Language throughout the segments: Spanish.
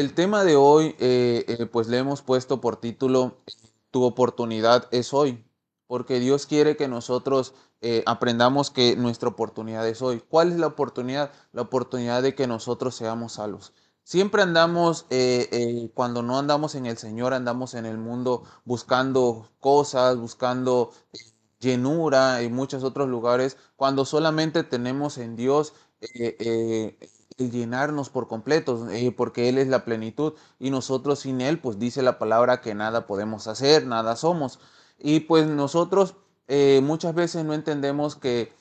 El tema de hoy, pues le hemos puesto por título, Tu oportunidad es hoy, porque Dios quiere que nosotros aprendamos que nuestra oportunidad es hoy. ¿Cuál es la oportunidad? La oportunidad de que nosotros seamos salvos. Siempre andamos, cuando no andamos en el Señor, andamos en el mundo buscando cosas, buscando llenura en muchos otros lugares, cuando solamente tenemos en Dios el llenarnos por completo, porque Él es la plenitud y nosotros sin Él, pues dice la palabra que nada podemos hacer, nada somos. Y pues nosotros muchas veces no entendemos que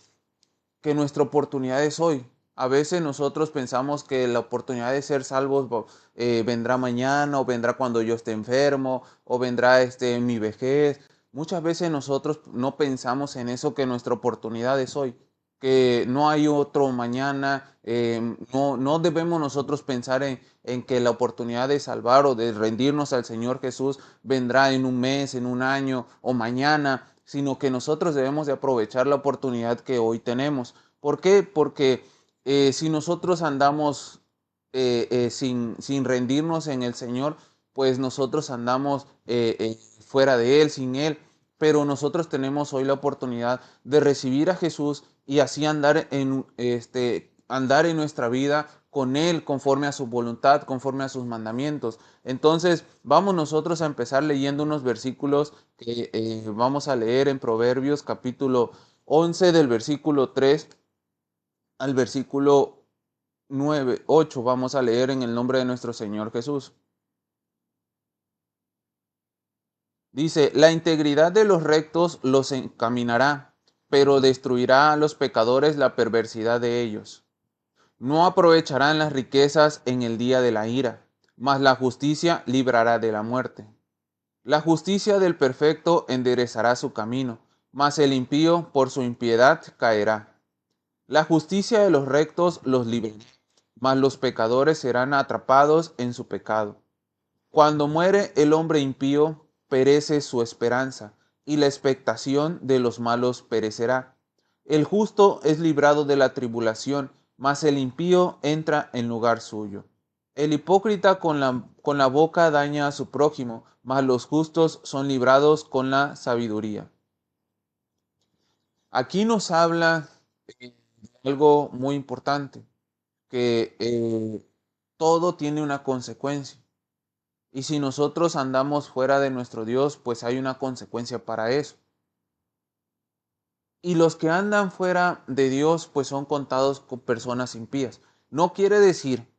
nuestra oportunidad es hoy. A veces nosotros pensamos que la oportunidad de ser salvos vendrá mañana o vendrá cuando yo esté enfermo o vendrá en mi vejez. Muchas veces nosotros no pensamos en eso, que nuestra oportunidad es hoy, que no hay otro mañana. No debemos nosotros pensar en que la oportunidad de salvar o de rendirnos al Señor Jesús vendrá en un mes, en un año o mañana, sino que nosotros debemos de aprovechar la oportunidad que hoy tenemos. ¿Por qué? Porque si nosotros andamos sin rendirnos en el Señor, pues nosotros andamos fuera de Él, sin Él, pero nosotros tenemos hoy la oportunidad de recibir a Jesús y así andar en nuestra vida con Él, conforme a su voluntad, conforme a sus mandamientos. Entonces, vamos nosotros a empezar leyendo unos versículos que vamos a leer en Proverbios capítulo 11 del versículo 3 al versículo 9, 8. Vamos a leer en el nombre de nuestro Señor Jesús. Dice, la integridad de los rectos los encaminará, pero destruirá a los pecadores la perversidad de ellos. No aprovecharán las riquezas en el día de la ira, mas la justicia librará de la muerte. La justicia del perfecto enderezará su camino, mas el impío por su impiedad caerá. La justicia de los rectos los librará, mas los pecadores serán atrapados en su pecado. Cuando muere el hombre impío, perece su esperanza, y la expectación de los malos perecerá. El justo es librado de la tribulación, mas el impío entra en lugar suyo. El hipócrita con la boca daña a su prójimo, mas los justos son librados con la sabiduría. Aquí nos habla de algo muy importante, que todo tiene una consecuencia. Y si nosotros andamos fuera de nuestro Dios, pues hay una consecuencia para eso. Y los que andan fuera de Dios, pues son contados con personas impías. No quiere decir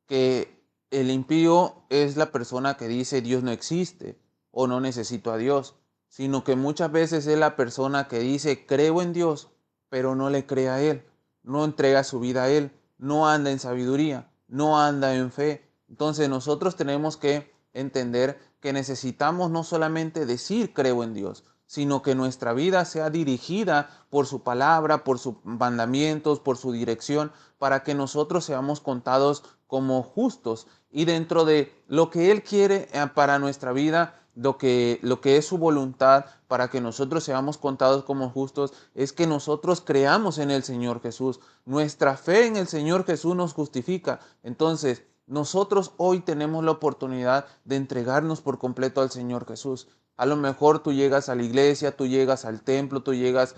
que el impío es la persona que dice Dios no existe o no necesito a Dios, sino que muchas veces es la persona que dice creo en Dios, pero no le cree a Él, no entrega su vida a Él, no anda en sabiduría, no anda en fe. Entonces nosotros tenemos que entender que necesitamos no solamente decir creo en Dios, sino que nuestra vida sea dirigida por su palabra, por sus mandamientos, por su dirección, para que nosotros seamos contados como justos. Y dentro de lo que Él quiere para nuestra vida, lo que es su voluntad para que nosotros seamos contados como justos, es que nosotros creamos en el Señor Jesús. Nuestra fe en el Señor Jesús nos justifica. Entonces, nosotros hoy tenemos la oportunidad de entregarnos por completo al Señor Jesús. A lo mejor tú llegas a la iglesia, tú llegas al templo, tú llegas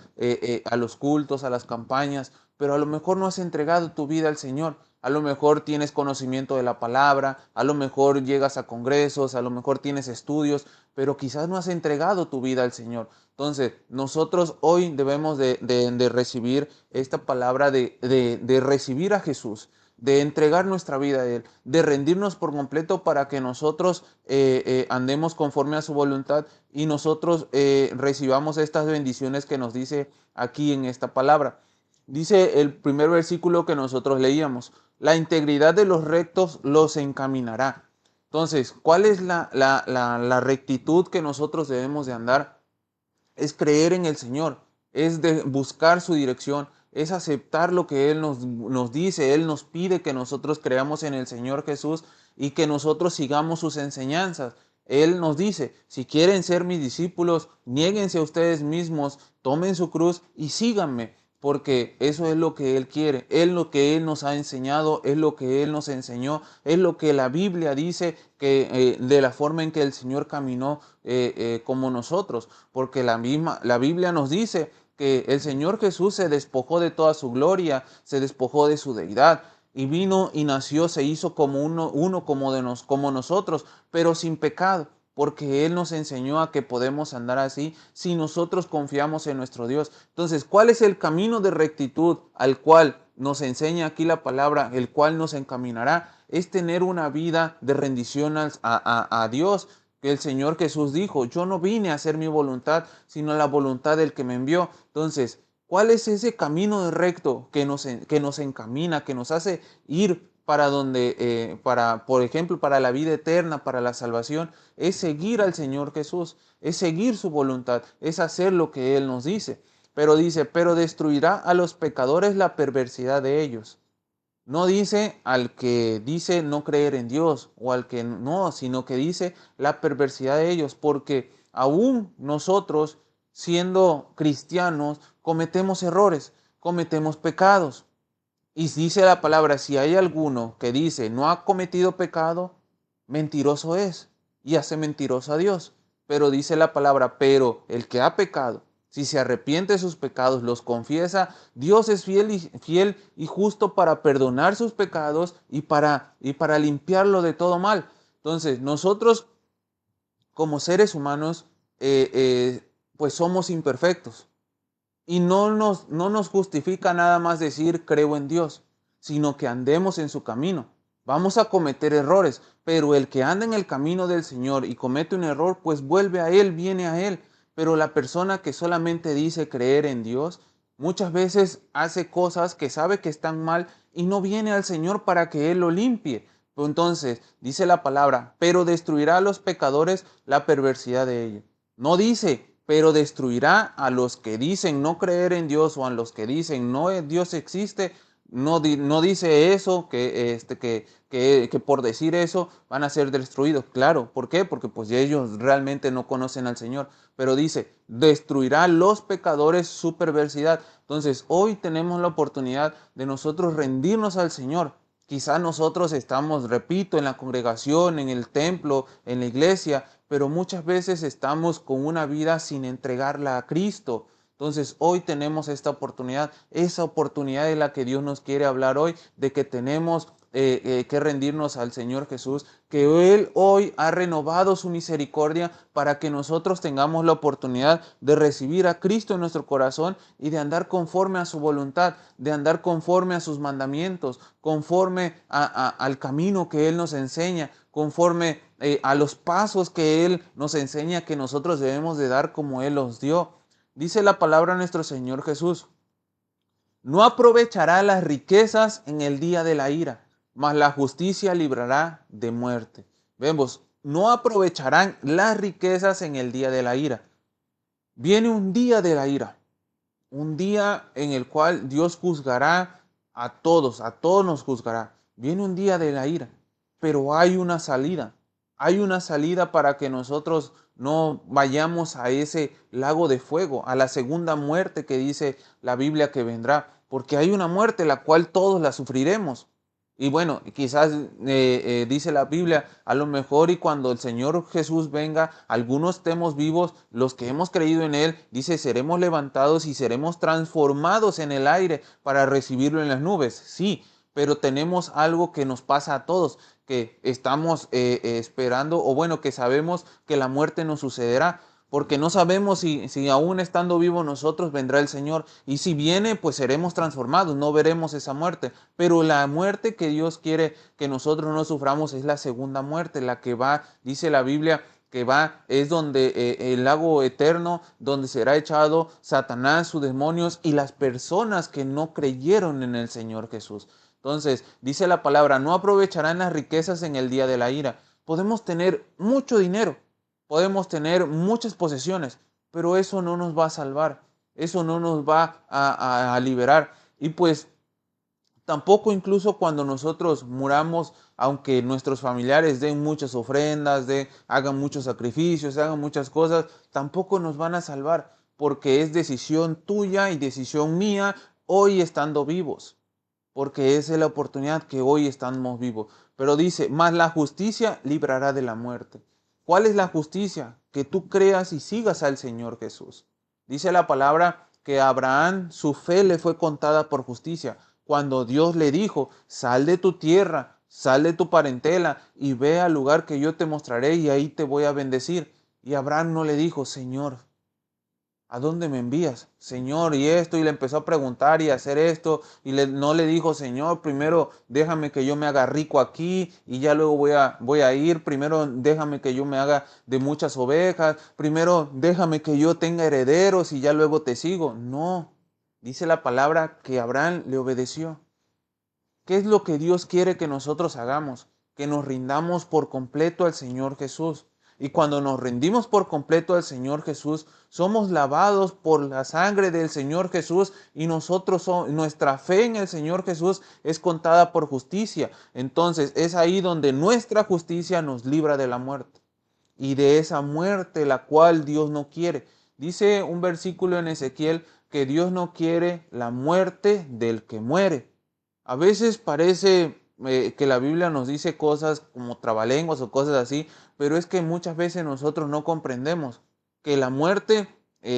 a los cultos, a las campañas, pero a lo mejor no has entregado tu vida al Señor. A lo mejor tienes conocimiento de la palabra, a lo mejor llegas a congresos, a lo mejor tienes estudios, pero quizás no has entregado tu vida al Señor. Entonces, nosotros hoy debemos de recibir esta palabra de recibir a Jesús, de entregar nuestra vida a Él, de rendirnos por completo para que nosotros andemos conforme a su voluntad y nosotros recibamos estas bendiciones que nos dice aquí en esta palabra. Dice el primer versículo que nosotros leíamos, la integridad de los rectos los encaminará. Entonces, ¿cuál es la rectitud que nosotros debemos de andar? Es creer en el Señor, es de buscar su dirección, es aceptar lo que Él nos dice. Él nos pide que nosotros creamos en el Señor Jesús y que nosotros sigamos sus enseñanzas. Él nos dice, si quieren ser mis discípulos, niéguense a ustedes mismos, tomen su cruz y síganme. porque eso es lo que Él quiere, es lo que Él nos ha enseñado, es lo que Él nos enseñó, es lo que la Biblia dice que de la forma en que el Señor caminó como nosotros, porque la Biblia nos dice que el Señor Jesús se despojó de toda su gloria, se despojó de su deidad y vino y nació, se hizo como uno como nosotros, pero sin pecado, porque Él nos enseñó a que podemos andar así si nosotros confiamos en nuestro Dios. Entonces, ¿cuál es el camino de rectitud al cual nos enseña aquí la palabra, el cual nos encaminará? Es tener una vida de rendición a Dios, que el Señor Jesús dijo: yo no vine a hacer mi voluntad, sino la voluntad del que me envió. Entonces, ¿cuál es ese camino de recto que nos encamina, que nos hace ir para donde, por ejemplo, para la vida eterna, para la salvación? Es seguir al Señor Jesús, es seguir su voluntad, es hacer lo que Él nos dice. Pero dice, pero destruirá a los pecadores la perversidad de ellos. No dice al que dice no creer en Dios o al que no, sino que dice la perversidad de ellos, porque aún nosotros, siendo cristianos, cometemos errores, cometemos pecados. Y dice la palabra, si hay alguno que dice no ha cometido pecado, mentiroso es y hace mentiroso a Dios. Pero dice la palabra, pero el que ha pecado, si se arrepiente de sus pecados, los confiesa, Dios es fiel y justo para perdonar sus pecados y para limpiarlo de todo mal. Entonces, nosotros como seres humanos, pues somos imperfectos. Y no nos justifica nada más decir creo en Dios, sino que andemos en su camino. Vamos a cometer errores, pero el que anda en el camino del Señor y comete un error, pues vuelve a Él, viene a Él. Pero la persona que solamente dice creer en Dios, muchas veces hace cosas que sabe que están mal y no viene al Señor para que Él lo limpie. Entonces, dice la palabra, pero destruirá a los pecadores la perversidad de ellos. No dice, pero destruirá a los que dicen no creer en Dios o a los que dicen no Dios existe. No dice eso, que por decir eso van a ser destruidos. Claro, ¿por qué? Porque pues ellos realmente no conocen al Señor. Pero dice, destruirá a los pecadores su perversidad. Entonces, hoy tenemos la oportunidad de nosotros rendirnos al Señor. Quizás nosotros estamos, repito, en la congregación, en el templo, en la iglesia, pero muchas veces estamos con una vida sin entregarla a Cristo. Entonces hoy tenemos esta oportunidad, esa oportunidad de la que Dios nos quiere hablar hoy, de que tenemos que rendirnos al Señor Jesús, que Él hoy ha renovado su misericordia para que nosotros tengamos la oportunidad de recibir a Cristo en nuestro corazón y de andar conforme a su voluntad, de andar conforme a sus mandamientos, conforme al camino que Él nos enseña, conforme a los pasos que Él nos enseña que nosotros debemos de dar como Él los dio. Dice la palabra de nuestro Señor Jesús: no aprovechará las riquezas en el día de la ira, mas la justicia librará de muerte. Vemos, no aprovecharán las riquezas en el día de la ira. Viene un día de la ira, un día en el cual Dios juzgará a todos nos juzgará. Viene un día de la ira, pero hay una salida para que nosotros no vayamos a ese lago de fuego, a la segunda muerte que dice la Biblia que vendrá, porque hay una muerte la cual todos la sufriremos. Y bueno, quizás dice la Biblia, a lo mejor y cuando el Señor Jesús venga, algunos estemos vivos, los que hemos creído en Él, dice, seremos levantados y seremos transformados en el aire para recibirlo en las nubes. Sí, pero tenemos algo que nos pasa a todos, que estamos esperando, o bueno, que sabemos que la muerte nos sucederá, porque no sabemos si aún estando vivos nosotros vendrá el Señor, y si viene, pues seremos transformados, no veremos esa muerte, pero la muerte que Dios quiere que nosotros no suframos es la segunda muerte, la que va, dice la Biblia, que va, es donde el lago eterno, donde será echado Satanás, sus demonios y las personas que no creyeron en el Señor Jesús. Entonces, dice la palabra, no aprovecharán las riquezas en el día de la ira. Podemos tener mucho dinero, podemos tener muchas posesiones, pero eso no nos va a salvar, eso no nos va a liberar. Y pues tampoco incluso cuando nosotros muramos, aunque nuestros familiares den muchas ofrendas, hagan muchos sacrificios, hagan muchas cosas, tampoco nos van a salvar, porque es decisión tuya y decisión mía hoy estando vivos, porque esa es la oportunidad que hoy estamos vivos. Pero dice, mas la justicia librará de la muerte. ¿Cuál es la justicia? Que tú creas y sigas al Señor Jesús. Dice la palabra que a Abraham su fe le fue contada por justicia. Cuando Dios le dijo, sal de tu tierra, sal de tu parentela y ve al lugar que yo te mostraré y ahí te voy a bendecir. Y Abraham no le dijo, Señor, ¿a dónde me envías, Señor? Y esto, y le empezó a preguntar y a hacer esto, y no le dijo, Señor, primero déjame que yo me haga rico aquí, y ya luego voy a ir, primero déjame que yo me haga de muchas ovejas, primero déjame que yo tenga herederos, y ya luego te sigo. No, dice la palabra que Abraham le obedeció. ¿Qué es lo que Dios quiere que nosotros hagamos? Que nos rindamos por completo al Señor Jesús. Y cuando nos rendimos por completo al Señor Jesús, somos lavados por la sangre del Señor Jesús y nuestra fe en el Señor Jesús es contada por justicia. Entonces es ahí donde nuestra justicia nos libra de la muerte y de esa muerte la cual Dios no quiere. Dice un versículo en Ezequiel que Dios no quiere la muerte del que muere. A veces parece que la Biblia nos dice cosas como trabalenguas o cosas así, pero es que muchas veces nosotros no comprendemos que la muerte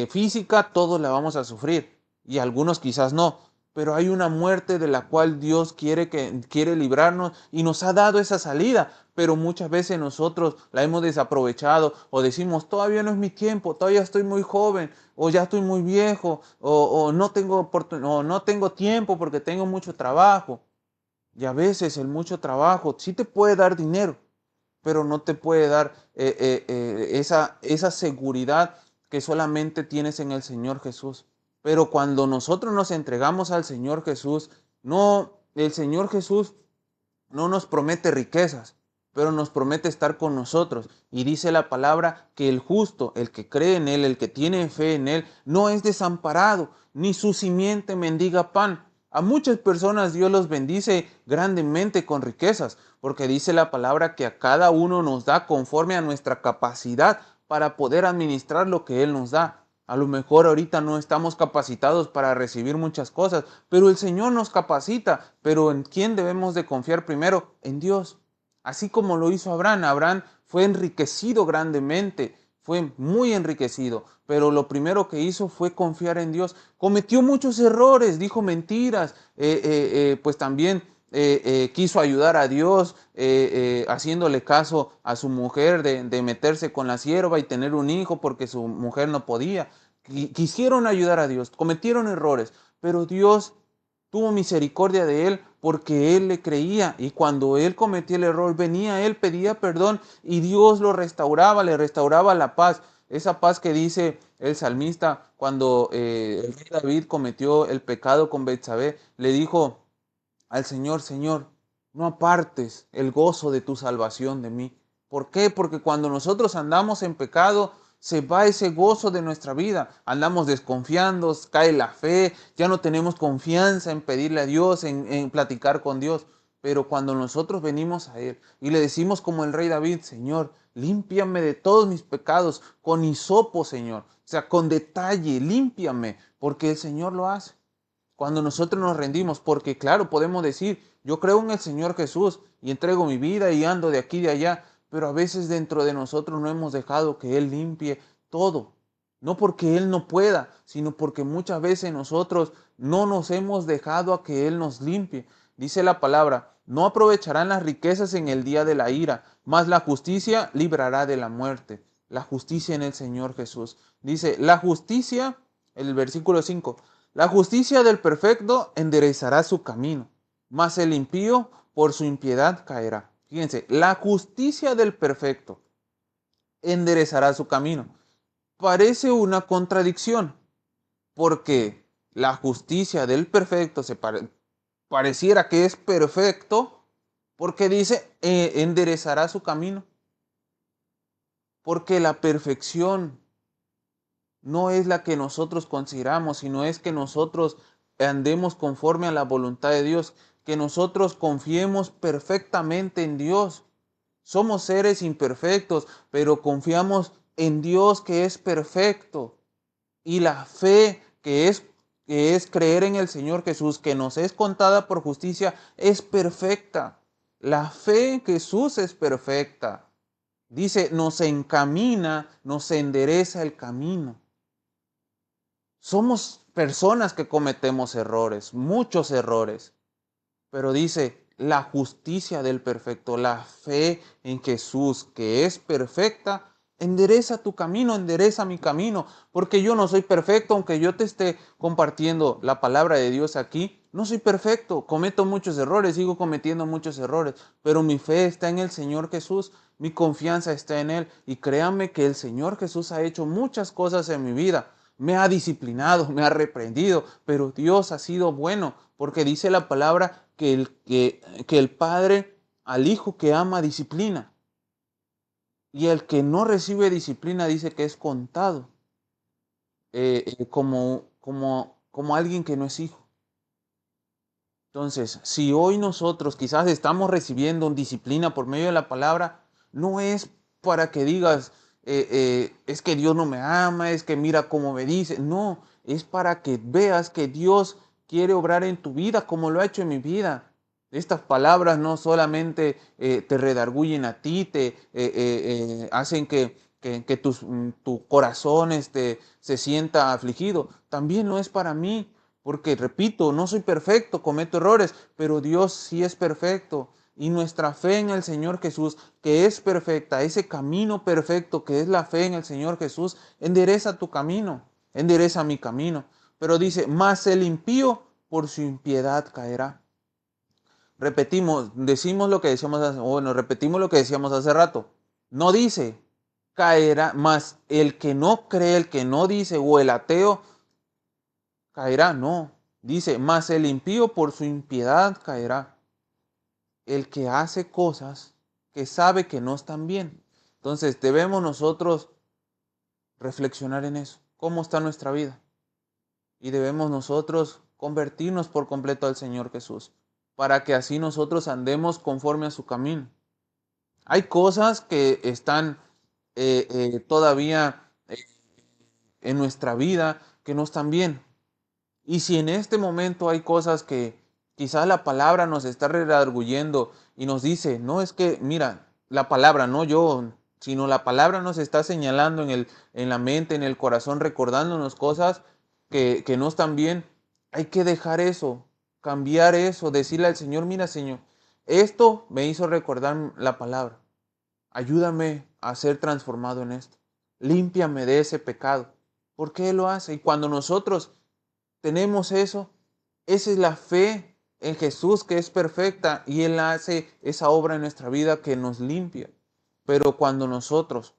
física todos la vamos a sufrir y algunos quizás no, pero hay una muerte de la cual Dios quiere librarnos y nos ha dado esa salida, pero muchas veces nosotros la hemos desaprovechado o decimos, todavía no es mi tiempo, todavía estoy muy joven o ya estoy muy viejo o no tengo tiempo porque tengo mucho trabajo. Y a veces el mucho trabajo sí te puede dar dinero, pero no te puede dar esa seguridad que solamente tienes en el Señor Jesús. Pero cuando nosotros nos entregamos al Señor Jesús, no, el Señor Jesús no nos promete riquezas, pero nos promete estar con nosotros. Y dice la palabra que el justo, el que cree en Él, el que tiene fe en Él, no es desamparado, ni su simiente mendiga pan. A muchas personas Dios los bendice grandemente con riquezas, porque dice la palabra que a cada uno nos da conforme a nuestra capacidad para poder administrar lo que Él nos da. A lo mejor ahorita no estamos capacitados para recibir muchas cosas, pero el Señor nos capacita. Pero ¿en quién debemos de confiar primero? En Dios. Así como lo hizo Abraham. Abraham fue enriquecido grandemente, fue muy enriquecido, pero lo primero que hizo fue confiar en Dios. Cometió muchos errores, dijo mentiras, pues también quiso ayudar a Dios, haciéndole caso a su mujer de meterse con la sierva y tener un hijo porque su mujer no podía. Quisieron ayudar a Dios, cometieron errores, pero Dios tuvo misericordia de él porque él le creía y cuando él cometía el error venía él, pedía perdón y Dios lo restauraba, le restauraba la paz. Esa paz que dice el salmista cuando el rey David cometió el pecado con Betsabé, le dijo al Señor, Señor, no apartes el gozo de tu salvación de mí. ¿Por qué? Porque cuando nosotros andamos en pecado, se va ese gozo de nuestra vida. Andamos desconfiando, cae la fe, ya no tenemos confianza en pedirle a Dios, en platicar con Dios. Pero cuando nosotros venimos a Él y le decimos como el rey David, Señor, límpiame de todos mis pecados con hisopo, Señor. O sea, con detalle, límpiame, porque el Señor lo hace. Cuando nosotros nos rendimos, porque claro, podemos decir, yo creo en el Señor Jesús y entrego mi vida y ando de aquí y de allá, pero a veces dentro de nosotros no hemos dejado que Él limpie todo. No porque Él no pueda, sino porque muchas veces nosotros no nos hemos dejado a que Él nos limpie. Dice la palabra, no aprovecharán las riquezas en el día de la ira, mas la justicia librará de la muerte. La justicia en el Señor Jesús. Dice, la justicia, el versículo 5, la justicia del perfecto enderezará su camino, mas el impío por su impiedad caerá. Fíjense, la justicia del perfecto enderezará su camino. Parece una contradicción, porque la justicia del perfecto pareciera que es perfecto, porque dice enderezará su camino. Porque la perfección no es la que nosotros consideramos, sino es que nosotros andemos conforme a la voluntad de Dios, que nosotros confiemos perfectamente en Dios. Somos seres imperfectos, pero confiamos en Dios que es perfecto. Y la fe que es que es creer en el Señor Jesús, que nos es contada por justicia, es perfecta. La fe en Jesús es perfecta. Dice, nos encamina, nos endereza el camino. Somos personas que cometemos errores, muchos errores, pero dice, la justicia del perfecto, la fe en Jesús, que es perfecta, endereza tu camino, endereza mi camino, porque yo no soy perfecto, aunque yo te esté compartiendo la palabra de Dios aquí, no soy perfecto, cometo muchos errores, sigo cometiendo muchos errores, pero mi fe está en el Señor Jesús, mi confianza está en Él, y créanme que el Señor Jesús ha hecho muchas cosas en mi vida, me ha disciplinado, me ha reprendido, pero Dios ha sido bueno, porque dice la palabra que el padre al hijo que ama disciplina. Y el que no recibe disciplina dice que es contado como alguien que no es hijo. Entonces, si hoy nosotros quizás estamos recibiendo disciplina por medio de la palabra, no es para que digas, es que Dios no me ama, es que mira cómo me dice. No, es para que veas que Dios quiere obrar en tu vida como lo ha hecho en mi vida. Estas palabras no solamente te redarguyen a ti, te hacen que tu corazón se sienta afligido. También lo es para mí. Porque, repito, no soy perfecto, cometo errores, pero Dios sí es perfecto. Y nuestra fe en el Señor Jesús, que es perfecta, ese camino perfecto que es la fe en el Señor Jesús, endereza tu camino, endereza mi camino. Pero dice, mas el impío por su impiedad caerá. Repetimos lo que decíamos hace rato. No dice, caerá, mas el que no cree, el que no dice, o el ateo, caerá, no. Dice, mas el impío por su impiedad caerá. El que hace cosas que sabe que no están bien. Entonces debemos nosotros reflexionar en eso. ¿Cómo está nuestra vida? Y debemos nosotros convertirnos por completo al Señor Jesús, para que así nosotros andemos conforme a su camino. Hay cosas que están todavía en nuestra vida que no están bien. Y si en este momento hay cosas que quizás la palabra nos está redarguyendo y nos dice, no es que, mira, la palabra, no yo, sino la palabra nos está señalando en la mente, en el corazón, recordándonos cosas que no están bien, hay que dejar eso, cambiar eso, decirle al Señor, mira Señor, esto me hizo recordar la palabra, ayúdame a ser transformado en esto, límpiame de ese pecado, porque Él lo hace. Y cuando nosotros tenemos eso, esa es la fe en Jesús que es perfecta y Él hace esa obra en nuestra vida que nos limpia. Pero cuando nosotros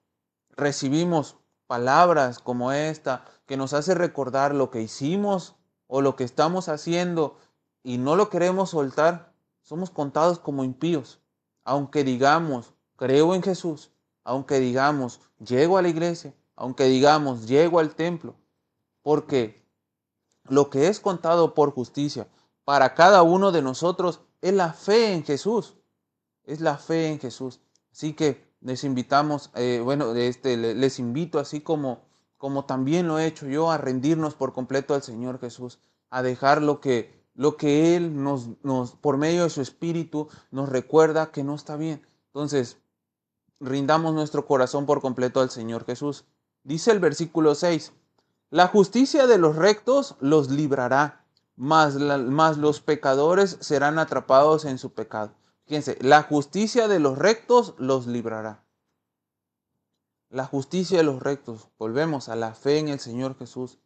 recibimos palabras como esta, que nos hace recordar lo que hicimos o lo que estamos haciendo y no lo queremos soltar, somos contados como impíos. Aunque digamos, creo en Jesús, aunque digamos, llego a la iglesia, aunque digamos, llego al templo, porque lo que es contado por justicia para cada uno de nosotros es la fe en Jesús. Es la fe en Jesús. Así que les invitamos, les invito así como también lo he hecho yo, a rendirnos por completo al Señor Jesús, a dejar lo que Él por medio de su Espíritu, nos recuerda que no está bien. Entonces, rindamos nuestro corazón por completo al Señor Jesús. Dice el versículo 6, la justicia de los rectos los librará, mas los pecadores serán atrapados en su pecado. Fíjense, la justicia de los rectos los librará. La justicia de los rectos, volvemos a la fe en el Señor Jesús,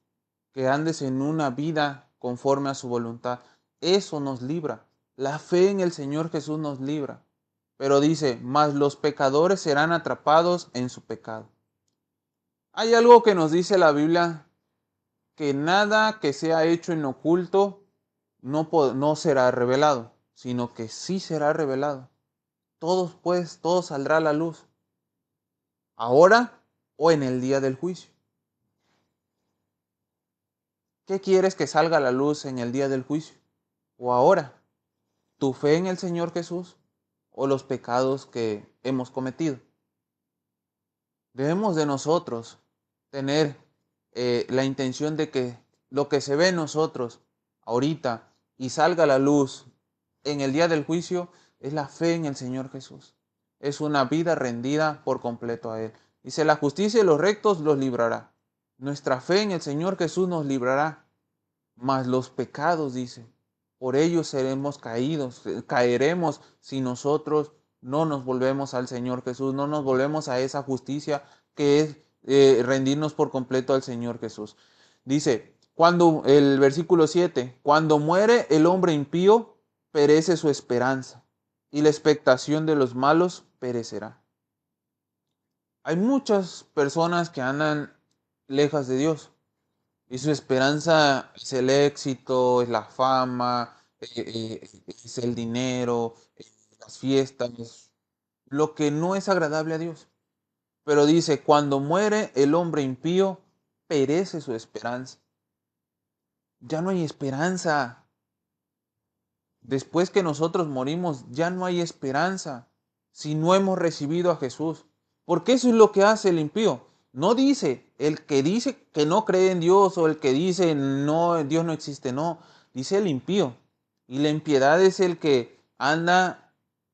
que andes en una vida conforme a su voluntad. Eso nos libra. La fe en el Señor Jesús nos libra. Pero dice, mas los pecadores serán atrapados en su pecado. Hay algo que nos dice la Biblia, que nada que sea hecho en oculto no será revelado, sino que sí será revelado. Todo saldrá a la luz, ahora o en el día del juicio. ¿Qué quieres que salga a la luz en el día del juicio? ¿O ahora? ¿Tu fe en el Señor Jesús o los pecados que hemos cometido? Debemos de nosotros tener la intención de que lo que se ve en nosotros ahorita y salga a la luz en el día del juicio es la fe en el Señor Jesús. Es una vida rendida por completo a Él. Dice, la justicia y los rectos los librará. Nuestra fe en el Señor Jesús nos librará. Mas los pecados, dice, por ellos seremos caídos, caeremos si nosotros no nos volvemos al Señor Jesús, no nos volvemos a esa justicia que es rendirnos por completo al Señor Jesús. Dice, cuando el versículo 7, cuando muere el hombre impío, perece su esperanza y la expectación de los malos perecerá. Hay muchas personas que andan lejas de Dios y su esperanza es el éxito, es la fama, es el dinero, las fiestas, lo que no es agradable a Dios. Pero dice, cuando muere el hombre impío, perece su esperanza. Ya no hay esperanza. Después que nosotros morimos, ya no hay esperanza si no hemos recibido a Jesús. Porque eso es lo que hace el impío. No dice el que dice que no cree en Dios o el que dice no, Dios no existe, no. Dice el impío. Y la impiedad es el que anda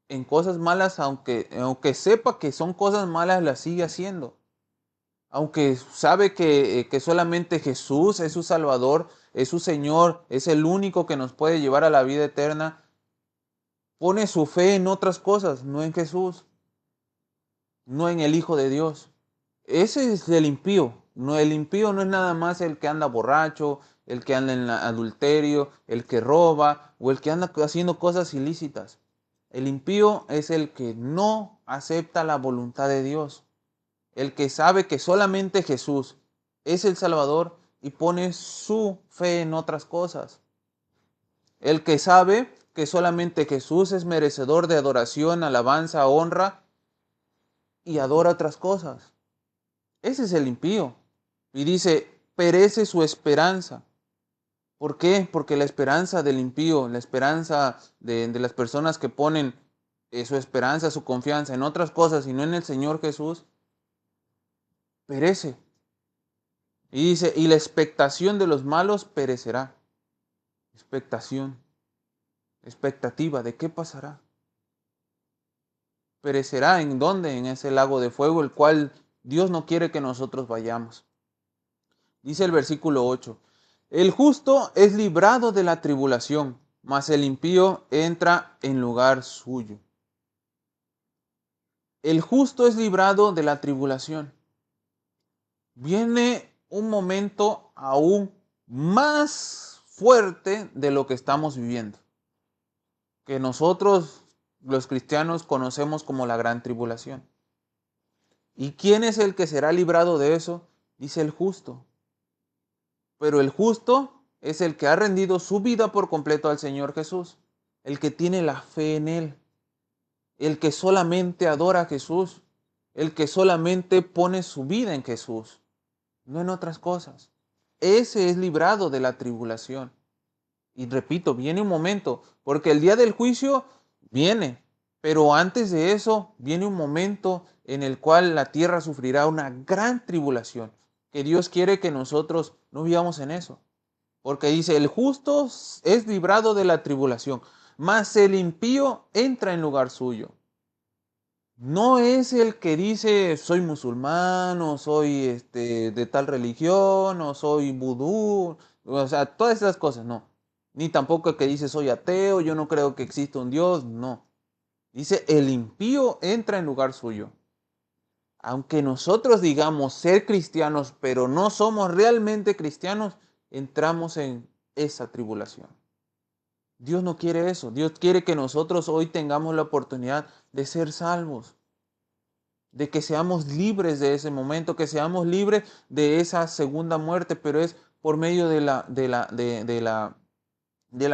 en cosas malas, aunque sepa que son cosas malas, las sigue haciendo. Aunque sabe que solamente Jesús es su Salvador, es su Señor, es el único que nos puede llevar a la vida eterna, pone su fe en otras cosas, no en Jesús, no en el Hijo de Dios. Ese es el impío. No, el impío no es nada más el que anda borracho, el que anda en adulterio, el que roba o el que anda haciendo cosas ilícitas. El impío es el que no acepta la voluntad de Dios, el que sabe que solamente Jesús es el Salvador y pone su fe en otras cosas. El que sabe que solamente Jesús es merecedor de adoración, alabanza, honra y adora otras cosas. Ese es el impío. Y dice, perece su esperanza. ¿Por qué? Porque la esperanza del impío, la esperanza de las personas que ponen su esperanza, su confianza en otras cosas y no en el Señor Jesús, perece. Y dice, y la expectación de los malos perecerá. Expectación, expectativa de qué pasará. Perecerá en dónde, en ese lago de fuego, el cual Dios no quiere que nosotros vayamos. Dice el versículo 8, el justo es librado de la tribulación, mas el impío entra en lugar suyo. El justo es librado de la tribulación. Viene un momento aún más fuerte de lo que estamos viviendo, que nosotros los cristianos conocemos como la gran tribulación. ¿Y quién es el que será librado de eso? Dice el justo. Pero el justo es el que ha rendido su vida por completo al Señor Jesús, el que tiene la fe en Él, el que solamente adora a Jesús, el que solamente pone su vida en Jesús, no en otras cosas. Ese es librado de la tribulación. Y repito, viene un momento, porque el día del juicio viene, pero antes de eso viene un momento en el cual la tierra sufrirá una gran tribulación, que Dios quiere que nosotros no vivamos en eso. Porque dice, el justo es librado de la tribulación, mas el impío entra en lugar suyo. No es el que dice, soy musulmán, o soy de tal religión, o soy vudú, o sea, todas esas cosas, no. Ni tampoco el que dice, soy ateo, yo no creo que exista un Dios, no. Dice, el impío entra en lugar suyo. Aunque nosotros digamos ser cristianos, pero no somos realmente cristianos, entramos en esa tribulación. Dios no quiere eso. Dios quiere que nosotros hoy tengamos la oportunidad de ser salvos, de que seamos libres de ese momento, que seamos libres de esa segunda muerte, pero es por medio de la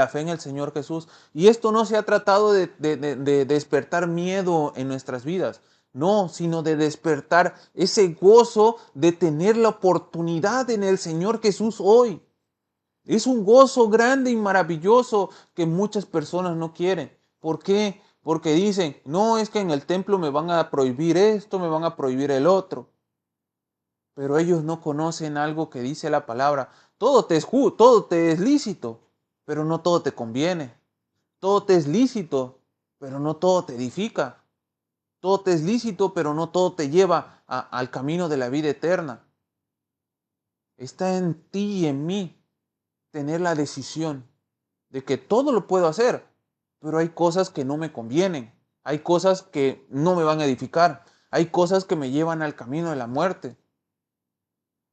fe en el Señor Jesús. Y esto no se ha tratado de despertar miedo en nuestras vidas, no, sino de despertar ese gozo de tener la oportunidad en el Señor Jesús hoy. Es un gozo grande y maravilloso que muchas personas no quieren. ¿Por qué? Porque dicen, no, es que en el templo me van a prohibir esto, me van a prohibir el otro. Pero ellos no conocen algo que dice la palabra, todo te es lícito, pero no todo te conviene. Todo te es lícito, pero no todo te edifica. Todo te es lícito, pero no todo te lleva al camino de la vida eterna. Está en ti y en mí tener la decisión de que todo lo puedo hacer, pero hay cosas que no me convienen, hay cosas que no me van a edificar, hay cosas que me llevan al camino de la muerte.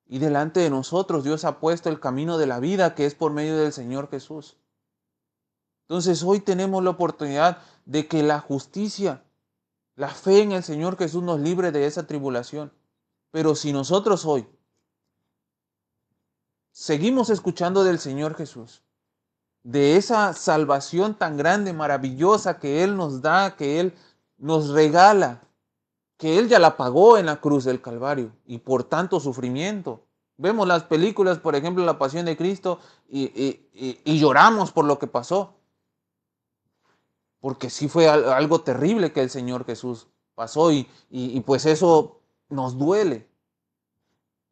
Y delante de nosotros Dios ha puesto el camino de la vida, que es por medio del Señor Jesús. Entonces hoy tenemos la oportunidad de que la justicia, la fe en el Señor Jesús nos libre de esa tribulación. Pero si nosotros hoy seguimos escuchando del Señor Jesús, de esa salvación tan grande, maravillosa que Él nos da, que Él nos regala, que Él ya la pagó en la cruz del Calvario y por tanto sufrimiento. Vemos las películas, por ejemplo, La Pasión de Cristo y lloramos por lo que pasó, porque sí fue algo terrible que el Señor Jesús pasó y pues eso nos duele.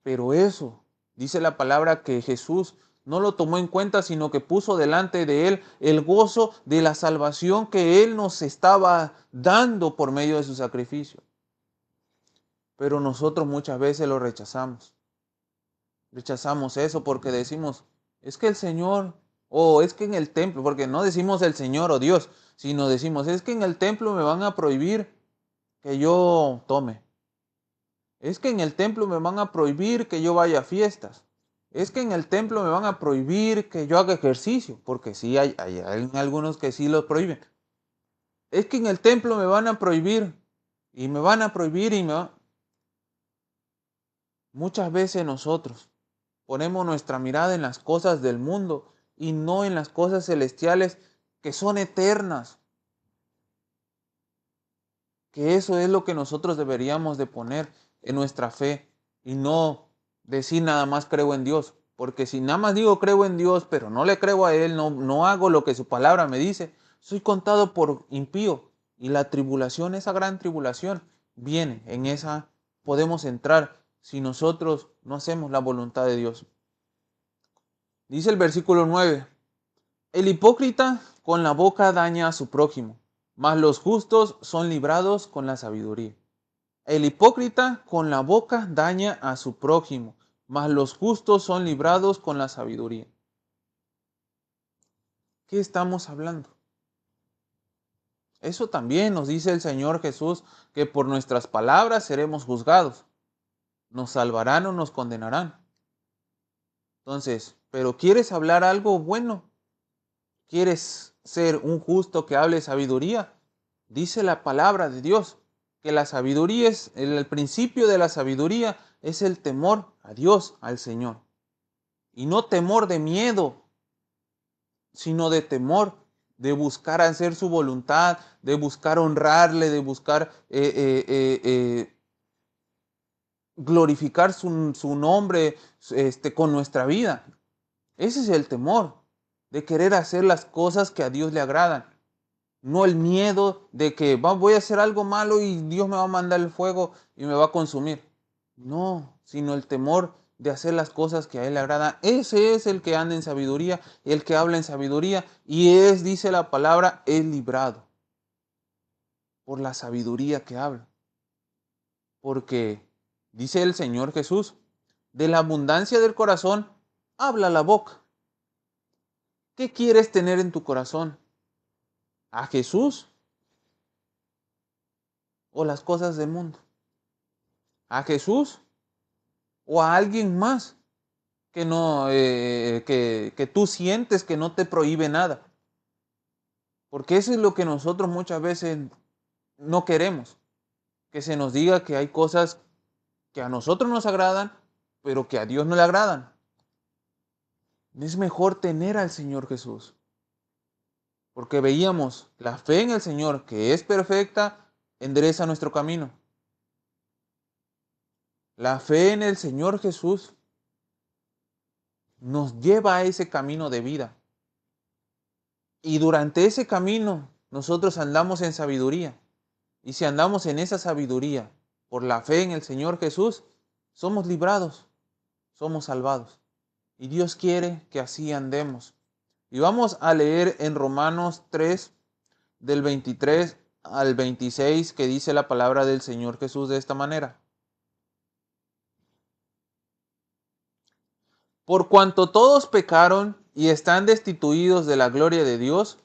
Pero eso, dice la palabra que Jesús no lo tomó en cuenta, sino que puso delante de él el gozo de la salvación que él nos estaba dando por medio de su sacrificio. Pero nosotros muchas veces lo rechazamos. Rechazamos eso porque decimos, es que el Señor, o es que en el templo, porque no decimos el Señor o Dios, sino decimos, es que en el templo me van a prohibir que yo tome. Es que en el templo me van a prohibir que yo vaya a fiestas. Es que en el templo me van a prohibir que yo haga ejercicio, porque sí hay algunos que sí lo prohíben. Es que en el templo me van a prohibir y me van a prohibir y me van... Muchas veces nosotros ponemos nuestra mirada en las cosas del mundo y no en las cosas celestiales que son eternas. Que eso es lo que nosotros deberíamos de poner en nuestra fe y no decir nada más creo en Dios. Porque si nada más digo creo en Dios, pero no le creo a Él, no hago lo que su palabra me dice, soy contado por impío. Y la tribulación, esa gran tribulación, viene. En esa podemos entrar si nosotros no hacemos la voluntad de Dios. Dice el versículo 9, el hipócrita con la boca daña a su prójimo, mas los justos son librados con la sabiduría. El hipócrita con la boca daña a su prójimo, mas los justos son librados con la sabiduría. ¿Qué estamos hablando? Eso también nos dice el Señor Jesús, que por nuestras palabras seremos juzgados. Nos salvarán o nos condenarán. Entonces, ¿pero quieres hablar algo bueno? ¿Quieres ser un justo que hable sabiduría? Dice la palabra de Dios que la sabiduría es, el principio de la sabiduría es el temor a Dios, al Señor. Y no temor de miedo, sino de temor de buscar hacer su voluntad, de buscar honrarle, de buscar glorificar su nombre con nuestra vida. Ese es el temor, de querer hacer las cosas que a Dios le agradan. No el miedo de que voy a hacer algo malo y Dios me va a mandar el fuego y me va a consumir. No, sino el temor de hacer las cosas que a Él le agradan. Ese es el que anda en sabiduría, el que habla en sabiduría y es, dice la palabra, es librado por la sabiduría que habla. Porque dice el Señor Jesús, de la abundancia del corazón habla la boca. ¿Qué quieres tener en tu corazón? ¿A Jesús o las cosas del mundo? ¿A Jesús o a alguien más que no que tú sientes que no te prohíbe nada? Porque eso es lo que nosotros muchas veces no queremos, que se nos diga que hay cosas que a nosotros nos agradan, pero que a Dios no le agradan. Es mejor tener al Señor Jesús, porque veíamos la fe en el Señor, que es perfecta, endereza nuestro camino. La fe en el Señor Jesús nos lleva a ese camino de vida. Y durante ese camino nosotros andamos en sabiduría. Y si andamos en esa sabiduría por la fe en el Señor Jesús, somos librados, somos salvados. Y Dios quiere que así andemos. Y vamos a leer en Romanos 3, del 23 al 26, que dice la palabra del Señor Jesús de esta manera. Por cuanto todos pecaron y están destituidos de la gloria de Dios,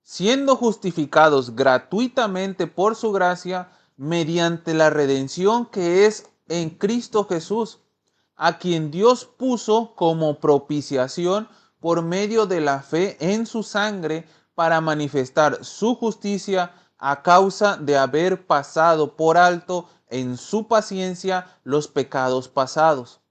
siendo justificados gratuitamente por su gracia, mediante la redención que es en Cristo Jesús, a quien Dios puso como propiciación por medio de la fe en su sangre, para manifestar su justicia a causa de haber pasado por alto en su paciencia los pecados pasados,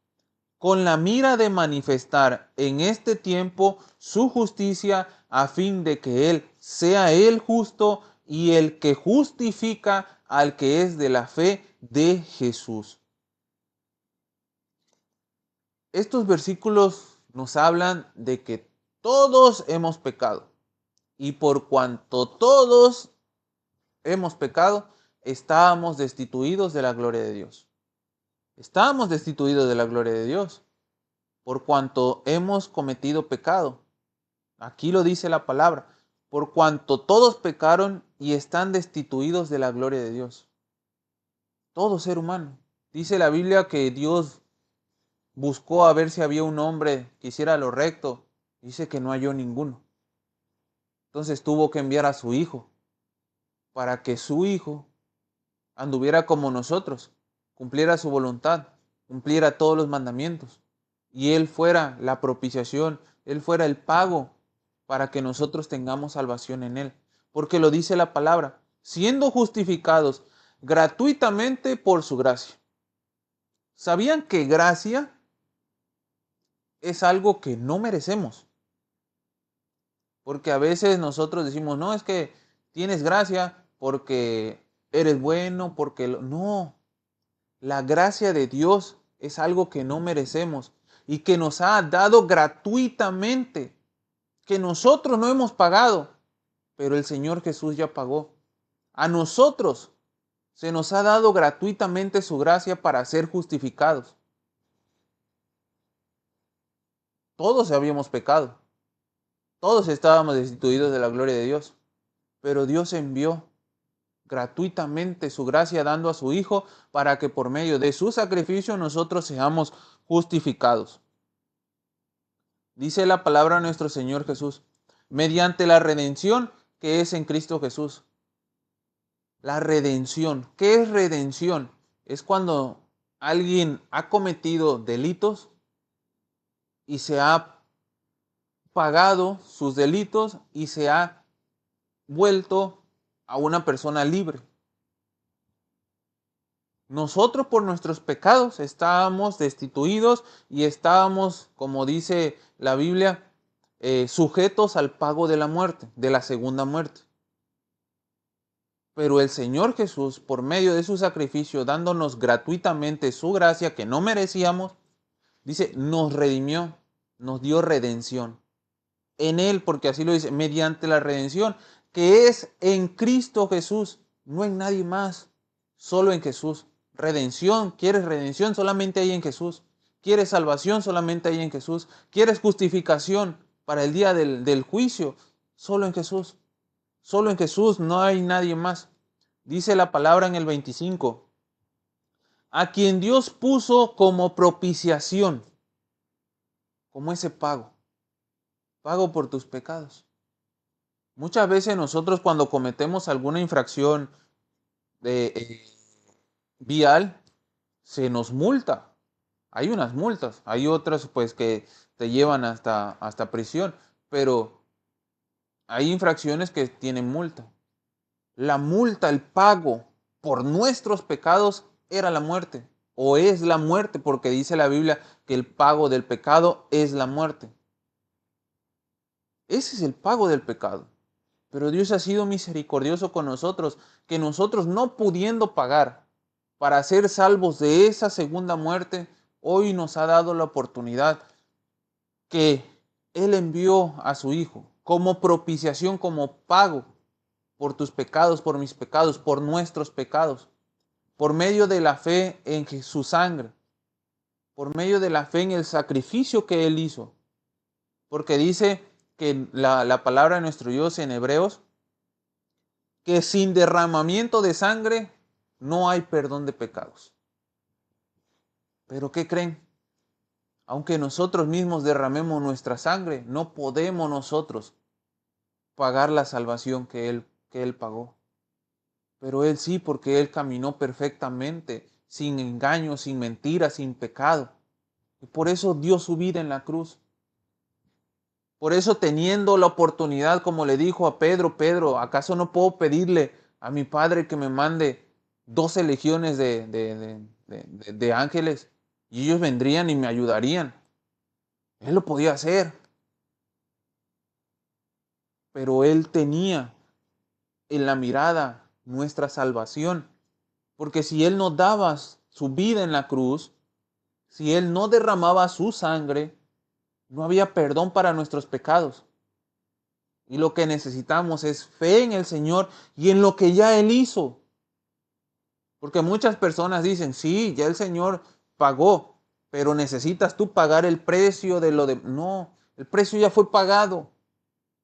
con la mira de manifestar en este tiempo su justicia, a fin de que Él sea el justo y el que justifica al que es de la fe de Jesús. Estos versículos nos hablan de que todos hemos pecado, y por cuanto todos hemos pecado, estábamos destituidos de la gloria de Dios. Estábamos destituidos de la gloria de Dios por cuanto hemos cometido pecado. Aquí lo dice la palabra, por cuanto todos pecaron y están destituidos de la gloria de Dios. Todo ser humano. Dice la Biblia que Dios buscó a ver si había un hombre que hiciera lo recto. Dice que no halló ninguno. Entonces tuvo que enviar a su hijo para que su hijo anduviera como nosotros, cumpliera su voluntad, cumpliera todos los mandamientos, y Él fuera la propiciación, Él fuera el pago para que nosotros tengamos salvación en Él. Porque lo dice la palabra, siendo justificados gratuitamente por su gracia. ¿Sabían que gracia es algo que no merecemos? Porque a veces nosotros decimos, no, es que tienes gracia porque eres bueno, porque... No, la gracia de Dios es algo que no merecemos y que nos ha dado gratuitamente, que nosotros no hemos pagado, pero el Señor Jesús ya pagó. A nosotros se nos ha dado gratuitamente su gracia para ser justificados. Todos habíamos pecado, todos estábamos destituidos de la gloria de Dios, pero Dios envió gratuitamente su gracia dando a su Hijo para que por medio de su sacrificio nosotros seamos justificados. Dice la palabra de nuestro Señor Jesús, mediante la redención que es en Cristo Jesús. La redención. ¿Qué es redención? Es cuando alguien ha cometido delitos y se ha pagado sus delitos y se ha vuelto a una persona libre. Nosotros por nuestros pecados estábamos destituidos y estábamos, como dice la Biblia, sujetos al pago de la muerte, de la segunda muerte. Pero el Señor Jesús, por medio de su sacrificio, dándonos gratuitamente su gracia que no merecíamos, dice, nos redimió, nos dio redención. En Él, porque así lo dice, mediante la redención, que es en Cristo Jesús, no en nadie más, solo en Jesús. Redención, ¿quieres redención? Solamente hay en Jesús. ¿Quieres salvación? Solamente hay en Jesús. ¿Quieres justificación para el día del juicio? Solo en Jesús. Solo en Jesús, no hay nadie más. Dice la palabra en el 25, a quien Dios puso como propiciación, como ese pago por tus pecados. Muchas veces nosotros cuando cometemos alguna infracción vial, se nos multa. Hay unas multas, hay otras pues que te llevan hasta prisión, pero hay infracciones que tienen multa. La multa, el pago por nuestros pecados era la muerte, o es la muerte, porque dice la Biblia que el pago del pecado es la muerte. Ese es el pago del pecado. Pero Dios ha sido misericordioso con nosotros, que nosotros no pudiendo pagar para ser salvos de esa segunda muerte, hoy nos ha dado la oportunidad que Él envió a su Hijo como propiciación, como pago por tus pecados, por mis pecados, por nuestros pecados, por medio de la fe en su sangre, por medio de la fe en el sacrificio que Él hizo. Porque dice que la palabra de nuestro Dios en Hebreos, que sin derramamiento de sangre no hay perdón de pecados. ¿Pero qué creen? Aunque nosotros mismos derramemos nuestra sangre, no podemos nosotros pagar la salvación que Él pagó. Pero Él sí, porque Él caminó perfectamente, sin engaño, sin mentira, sin pecado. Y por eso dio su vida en la cruz. Por eso, teniendo la oportunidad, como le dijo a Pedro, Pedro, ¿acaso no puedo pedirle a mi Padre que me mande 12 legiones de ángeles? Y ellos vendrían y me ayudarían. Él lo podía hacer. Pero Él tenía en la mirada nuestra salvación. Porque si Él no daba su vida en la cruz, si Él no derramaba su sangre, no había perdón para nuestros pecados. Y lo que necesitamos es fe en el Señor y en lo que ya Él hizo. Porque muchas personas dicen, sí, ya el Señor pagó, pero necesitas tú pagar el precio de lo de... No, el precio ya fue pagado.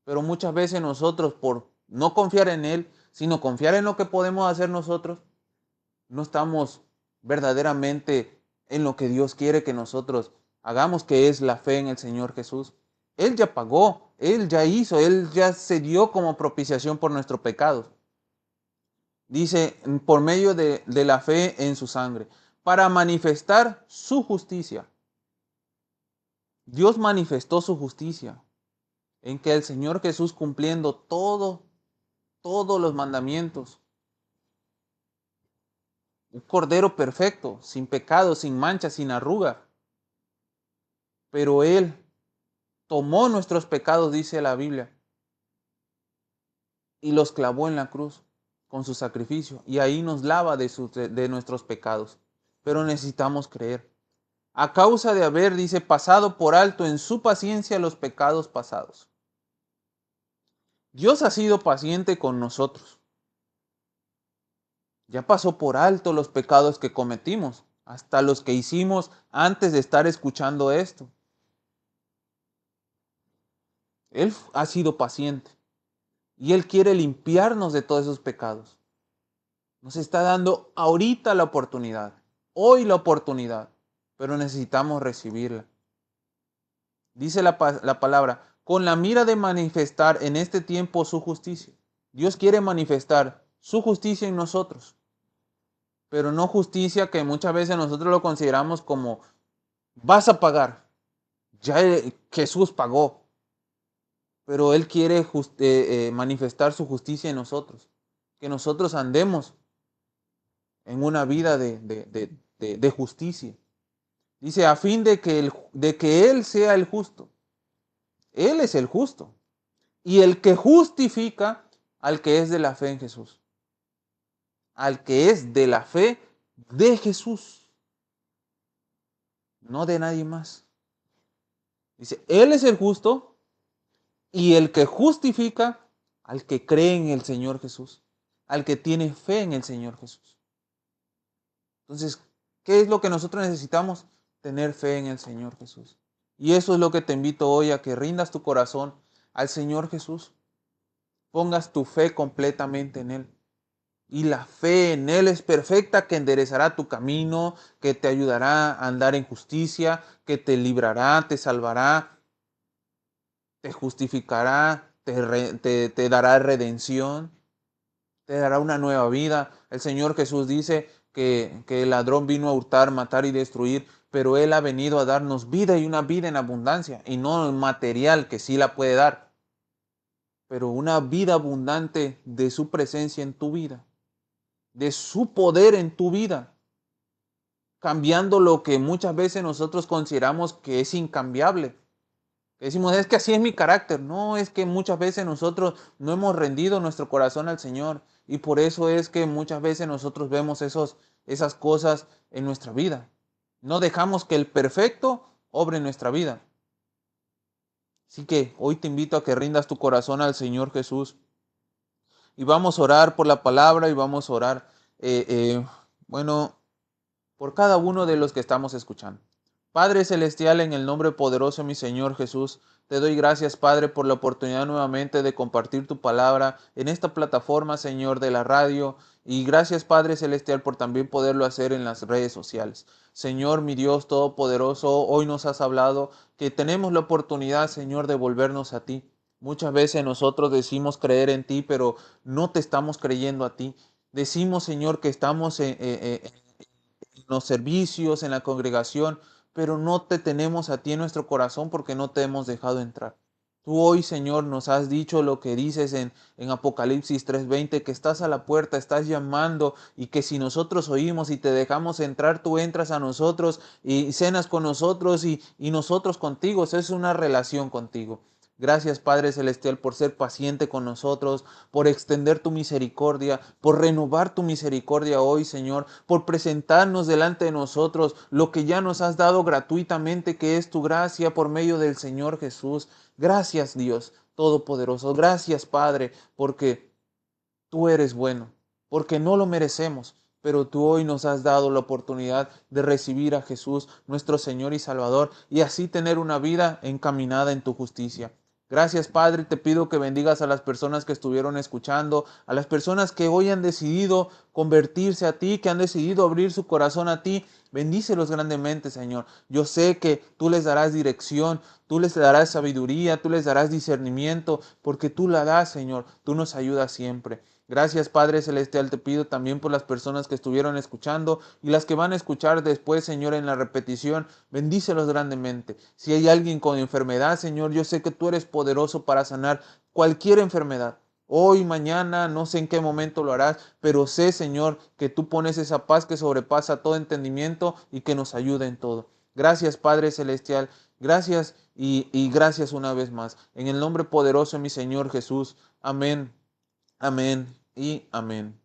Pero muchas veces nosotros, por no confiar en Él, sino confiar en lo que podemos hacer nosotros, no estamos verdaderamente en lo que Dios quiere que nosotros hagamos, que es la fe en el Señor Jesús. Él ya pagó, Él ya hizo, Él ya se dio como propiciación por nuestros pecados. Dice, por medio de la fe en su sangre, para manifestar su justicia. Dios manifestó su justicia en que el Señor Jesús, cumpliendo todos los mandamientos, un cordero perfecto, sin pecado, sin mancha, sin arruga, pero Él tomó nuestros pecados, dice la Biblia, y los clavó en la cruz con su sacrificio, y ahí nos lava de nuestros pecados. Pero necesitamos creer. A causa de haber, dice, pasado por alto en su paciencia los pecados pasados. Dios ha sido paciente con nosotros. Ya pasó por alto los pecados que cometimos, hasta los que hicimos antes de estar escuchando esto. Él ha sido paciente y Él quiere limpiarnos de todos esos pecados. Nos está dando ahorita la oportunidad, hoy la oportunidad, pero necesitamos recibirla. Dice la palabra, con la mira de manifestar en este tiempo su justicia. Dios quiere manifestar su justicia en nosotros, pero no justicia que muchas veces nosotros lo consideramos como vas a pagar. Ya Jesús pagó, pero Él quiere manifestar su justicia en nosotros, que nosotros andemos en una vida de justicia. Dice, a fin de que Él sea el justo. Él es el justo. Y el que justifica al que es de la fe en Jesús. Al que es de la fe de Jesús. No de nadie más. Dice, Él es el justo y el que justifica al que cree en el Señor Jesús. Al que tiene fe en el Señor Jesús. Entonces, ¿qué es lo que nosotros necesitamos? Tener fe en el Señor Jesús. Y eso es lo que te invito hoy, a que rindas tu corazón al Señor Jesús. Pongas tu fe completamente en Él. Y la fe en Él es perfecta, que enderezará tu camino, que te ayudará a andar en justicia, que te librará, te salvará, te justificará, te dará redención, te dará una nueva vida. El Señor Jesús dice que el ladrón vino a hurtar, matar y destruir, pero Él ha venido a darnos vida, y una vida en abundancia, y no material, que sí la puede dar, pero una vida abundante de su presencia en tu vida, de su poder en tu vida, cambiando lo que muchas veces nosotros consideramos que es incambiable. Que decimos, es que así es mi carácter. No, es que muchas veces nosotros no hemos rendido nuestro corazón al Señor, y por eso es que muchas veces nosotros vemos esas cosas en nuestra vida. No dejamos que el perfecto obre en nuestra vida. Así que hoy te invito a que rindas tu corazón al Señor Jesús. Y vamos a orar por la palabra, y vamos a orar, bueno, por cada uno de los que estamos escuchando. Padre Celestial, en el nombre poderoso de mi Señor Jesús, te doy gracias, Padre, por la oportunidad nuevamente de compartir tu palabra en esta plataforma, Señor, de la radio. Y gracias, Padre Celestial, por también poderlo hacer en las redes sociales. Señor, mi Dios Todopoderoso, hoy nos has hablado que tenemos la oportunidad, Señor, de volvernos a ti. Muchas veces nosotros decimos creer en ti, pero no te estamos creyendo a ti. Decimos, Señor, que estamos en los servicios, en la congregación, pero no te tenemos a ti en nuestro corazón porque no te hemos dejado entrar. Tú hoy, Señor, nos has dicho lo que dices en Apocalipsis 3:20, que estás a la puerta, estás llamando y que si nosotros oímos y te dejamos entrar, tú entras a nosotros y cenas con nosotros y nosotros contigo. Eso es una relación contigo. Gracias, Padre Celestial, por ser paciente con nosotros, por extender tu misericordia, por renovar tu misericordia hoy, Señor, por presentarnos delante de nosotros lo que ya nos has dado gratuitamente, que es tu gracia por medio del Señor Jesús. Gracias, Dios Todopoderoso. Gracias, Padre, porque tú eres bueno, porque no lo merecemos, pero tú hoy nos has dado la oportunidad de recibir a Jesús, nuestro Señor y Salvador, y así tener una vida encaminada en tu justicia. Gracias, Padre, te pido que bendigas a las personas que estuvieron escuchando, a las personas que hoy han decidido convertirse a ti, que han decidido abrir su corazón a ti. Bendícelos grandemente, Señor. Yo sé que tú les darás dirección, tú les darás sabiduría, tú les darás discernimiento, porque tú la das, Señor. Tú nos ayudas siempre. Gracias, Padre Celestial, te pido también por las personas que estuvieron escuchando y las que van a escuchar después, Señor, en la repetición. Bendícelos grandemente. Si hay alguien con enfermedad, Señor, yo sé que tú eres poderoso para sanar cualquier enfermedad. Hoy, mañana, no sé en qué momento lo harás, pero sé, Señor, que tú pones esa paz que sobrepasa todo entendimiento y que nos ayuda en todo. Gracias, Padre Celestial. Gracias y gracias una vez más. En el nombre poderoso de mi Señor Jesús. Amén. Amén y amén.